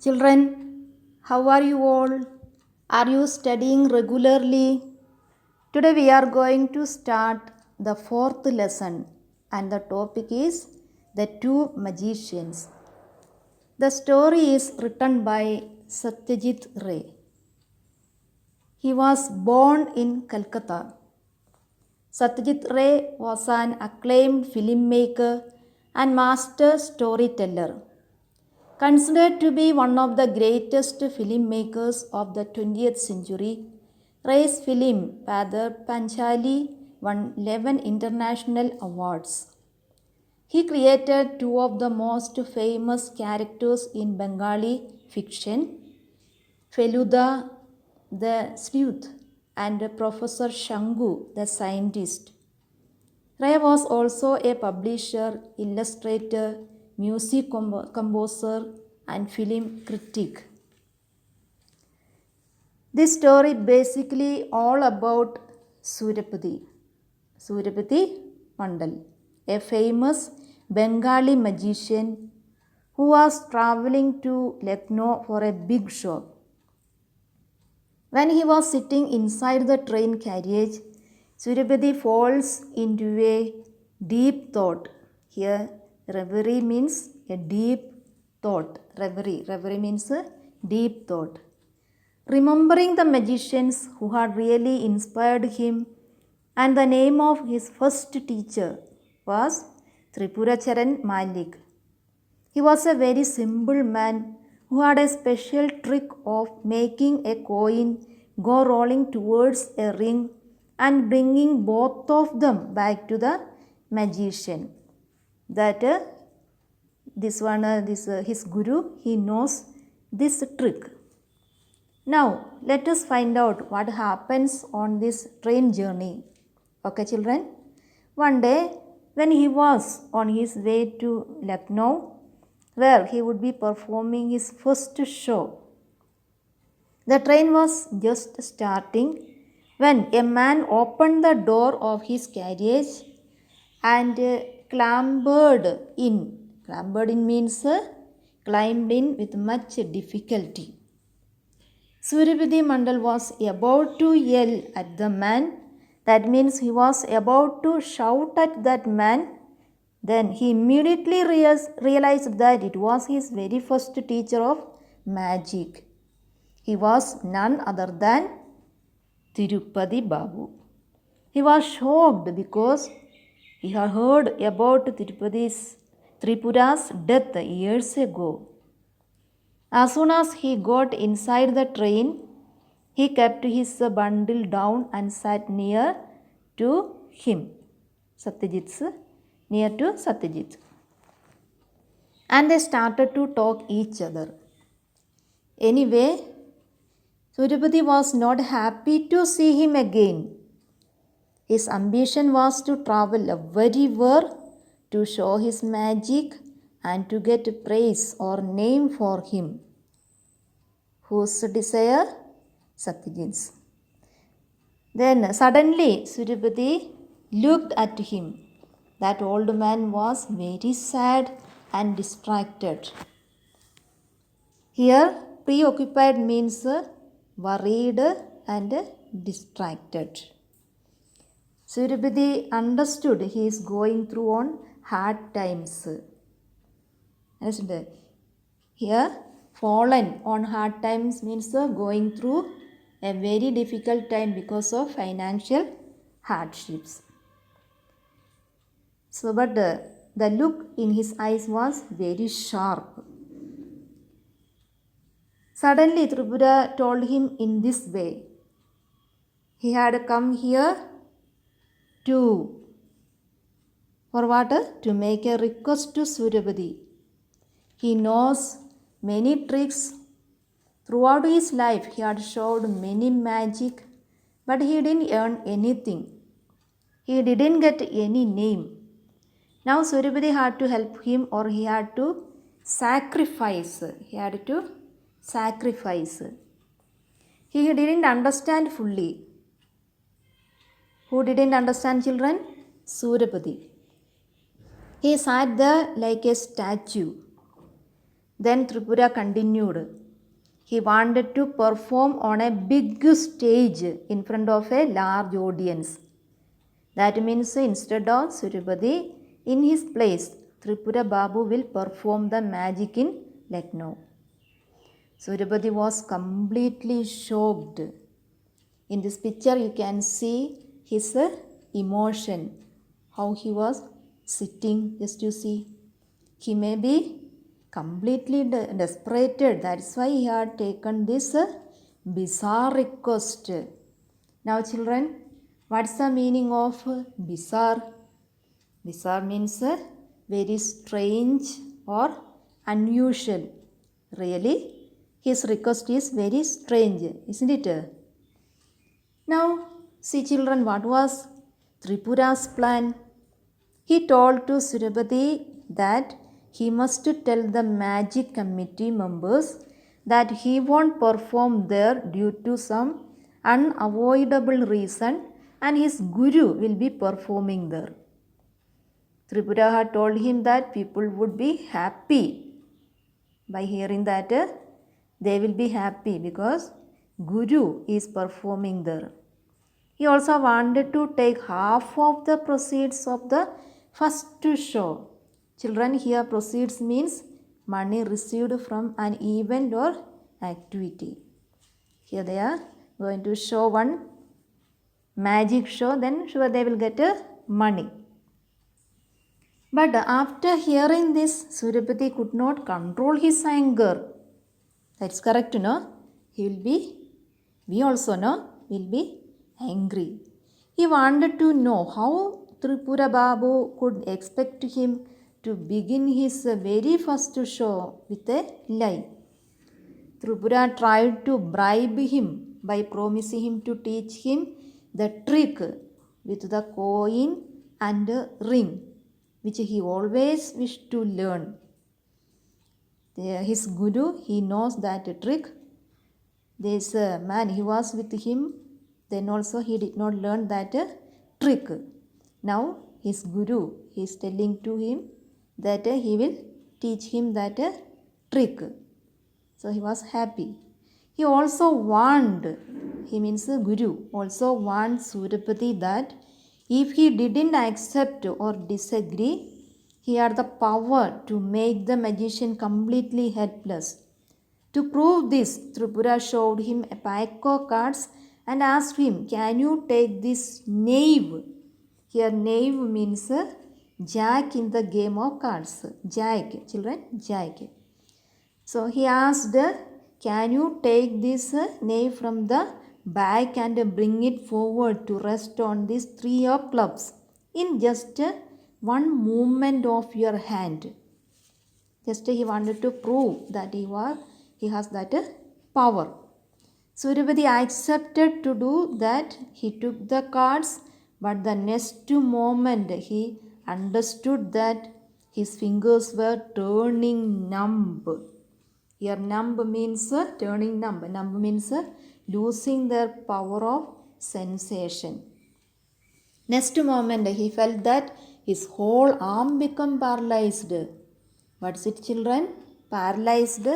Children, how are you all? Are you studying regularly? Today we are going to start the fourth lesson and the topic is The Two Magicians. The story is written by Satyajit Ray. He was born in Calcutta. Satyajit Ray was an acclaimed filmmaker and master storyteller. Considered to be one of the greatest filmmakers of the 20th century, Ray's film Padar Panchali won 11 international awards. He created two of the most famous characters in Bengali fiction, Feluda the sleuth and Professor Shangu the scientist. Ray was also a publisher, illustrator, music composer, and film critic. This story basically all about Surapati Mandal, a famous Bengali magician who was traveling to Lucknow for a big show. When he was sitting inside the train carriage, Surapati falls into a deep thought. Here, reverie means a deep thought. Reverie means a deep thought. Remembering the magicians who had really inspired him, and the name of his first teacher was Tripuracharan Malik. He was a very simple man who had a special trick of making a coin go rolling towards a ring and bringing both of them back to the magician. That his guru, he knows this trick. Now let us find out what happens on this train journey. Okay, children. One day when he was on his way to Lucknow, where he would be performing his first show, the train was just starting when a man opened the door of his carriage and clambered in. Clambered in means climbed in with much difficulty. Surapati Mandal was about to yell at the man. That means he was about to shout at that man. Then he immediately realized that it was his very first teacher of magic. He was none other than Tirupati Babu. He was shocked because he had heard about Tripura's death years ago. As soon as he got inside the train, he kept his bundle down and sat near to him, near to Satyajit. And they started to talk each other. Anyway, Surapati was not happy to see him again. His ambition was to travel everywhere to show his magic and to get praise or name for him. Whose desire? Satyajit's. Then suddenly Surapati looked at him. That old man was very sad and distracted. Here, preoccupied means worried and distracted. Surapati understood he is going through on hard times. Understand? Here, fallen on hard times means going through a very difficult time because of financial hardships. So, but the look in his eyes was very sharp. Suddenly, Tripura told him in this way. He had come here for what? To make a request to Surapati. He knows many tricks. Throughout his life, he had showed many magic, but he didn't earn anything. He didn't get any name. Now Surapati had to help him, or he had to sacrifice. He didn't understand fully. Who didn't understand, children? Surapati. He sat there like a statue. Then Tripura continued. He wanted to perform on a big stage in front of a large audience. That means instead of Surupati, in his place, Tripura Babu will perform the magic in Lucknow. Surupati was completely shocked. In this picture you can see his emotion, how he was sitting, just you see. He may be completely desperated. That's why he had taken this bizarre request. Now children, what's the meaning of bizarre? Bizarre means very strange or unusual. Really, his request is very strange, isn't it? Now, see children, what was Tripura's plan? He told to Surupati that he must tell the magic committee members that he won't perform there due to some unavoidable reason and his guru will be performing there. Tripura had told him that people would be happy by hearing that they will be happy because guru is performing there. He also wanted to take half of the proceeds of the first show. Children, here proceeds means money received from an event or activity. Here they are going to show one magic show, then sure they will get money. But after hearing this, Surupati could not control his anger. That's correct, no? He will be, we also know, will be angry. He wanted to know how Tripura Babu could expect him to begin his very first show with a lie. Tripura tried to bribe him by promising him to teach him the trick with the coin and ring, which he always wished to learn. His guru, he knows that trick. This man, he was with him, then also he did not learn that trick. Now his guru, he is telling to him that he will teach him that trick. So he was happy. He also warned, he means guru, also warned Surupati that if he didn't accept or disagree, he had the power to make the magician completely helpless. To prove this, Tripura showed him a pack of cards and asked him, can you take this knave? Here knave means jack in the game of cards. Jack, children, jack. So he asked, can you take this knave from the bag and bring it forward to rest on this three of clubs in just one movement of your hand? Just he wanted to prove that he has that power. Surupati accepted to do that. He took the cards, but the next moment he understood that his fingers were turning numb. Here numb means turning numb. Numb means losing their power of sensation. Next moment he felt that his whole arm became paralyzed. What's it, children? Paralyzed,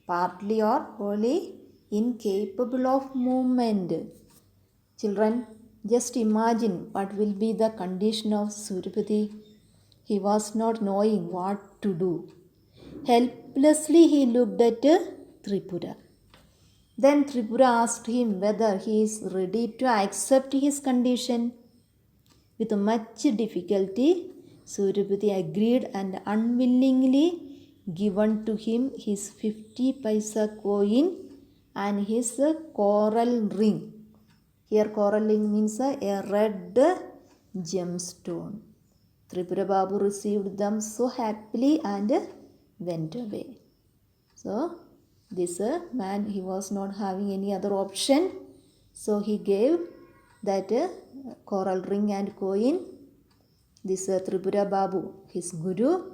partly or wholly incapable of movement. Children, just imagine what will be the condition of Surupati. He was not knowing what to do. Helplessly he looked at Tripura. Then Tripura asked him whether he is ready to accept his condition. With much difficulty, Surupati agreed and unwillingly given to him his 50 paisa coin and his coral ring. Here coral ring means a red gemstone. Tripura Babu received them so happily and went away. So this man, he was not having any other option. So he gave that coral ring and coin. This Tripura Babu, his guru,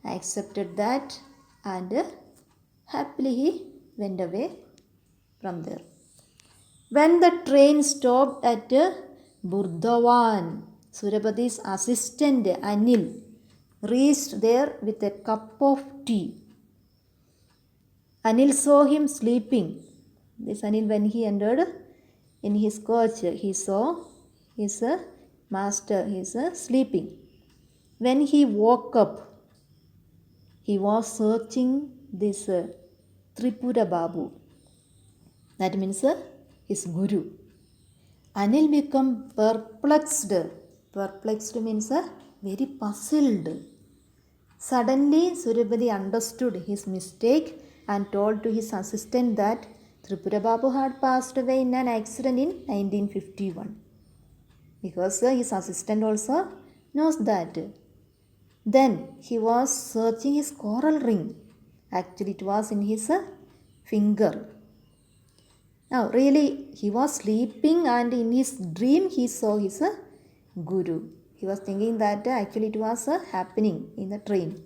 accepted that and happily he went away from there. When the train stopped at Burdhawan, Surupati's assistant Anil reached there with a cup of tea. Anil saw him sleeping. This Anil, when he entered in his coach, he saw his master, sleeping. When he woke up, he was searching this Tripura Babu. That means his guru. Anil became perplexed. Perplexed means very puzzled. Suddenly, Surabhadi understood his mistake and told to his assistant that Tripura Babu had passed away in an accident in 1951. Because his assistant also knows that. Then he was searching his coral ring. Actually, it was in his finger. Now, really, he was sleeping and in his dream he saw his guru. He was thinking that actually it was happening in the train.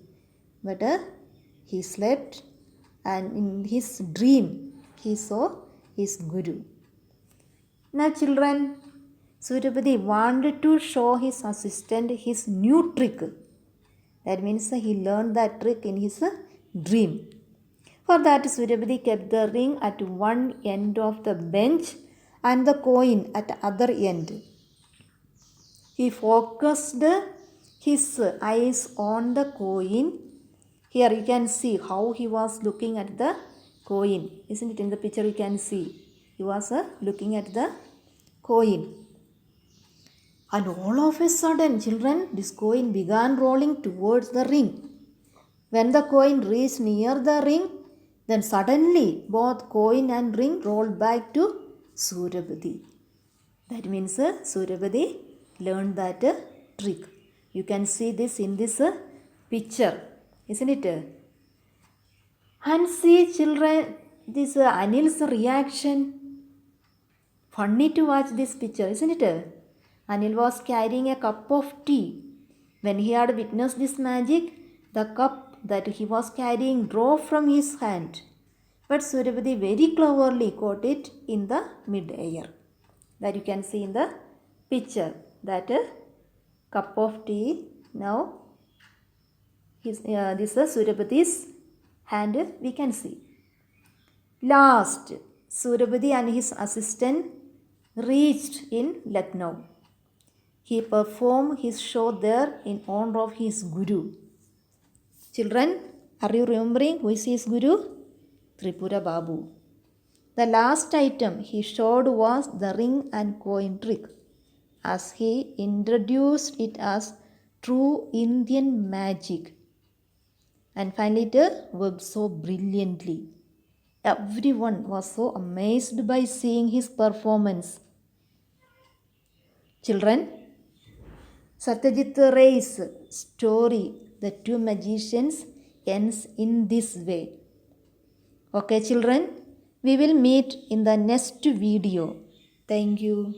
But he slept and in his dream he saw his guru. Now, children, Surabhadi wanted to show his assistant his new trick. That means he learned that trick in his dream. For that, Surabhadi kept the ring at one end of the bench and the coin at the other end. He focused his eyes on the coin. Here you can see how he was looking at the coin. Isn't it? In the picture you can see. He was looking at the coin. And all of a sudden, children, this coin began rolling towards the ring. When the coin reached near the ring, then suddenly both coin and ring rolled back to Surabhadi. That means Surabhadi learned that trick. You can see this in this picture, isn't it? And see, children, this Anil's reaction. Funny to watch this picture, isn't it? Anil was carrying a cup of tea. When he had witnessed this magic, the cup that he was carrying dropped from his hand. But Surabhadi very cleverly caught it in the mid-air. That you can see in the picture. That cup of tea. Now, this is Surabhadi's hand we can see. Last, Surabhadi and his assistant reached in Lucknow. He performed his show there in honor of his guru. Children, are you remembering who is his guru? Tripura Babu. The last item he showed was the ring and coin trick, as he introduced it as true Indian magic. And finally it worked so brilliantly. Everyone was so amazed by seeing his performance. Children, Satyajit Ray's story, The Two Magicians, ends in this way. Okay, children, we will meet in the next video. Thank you.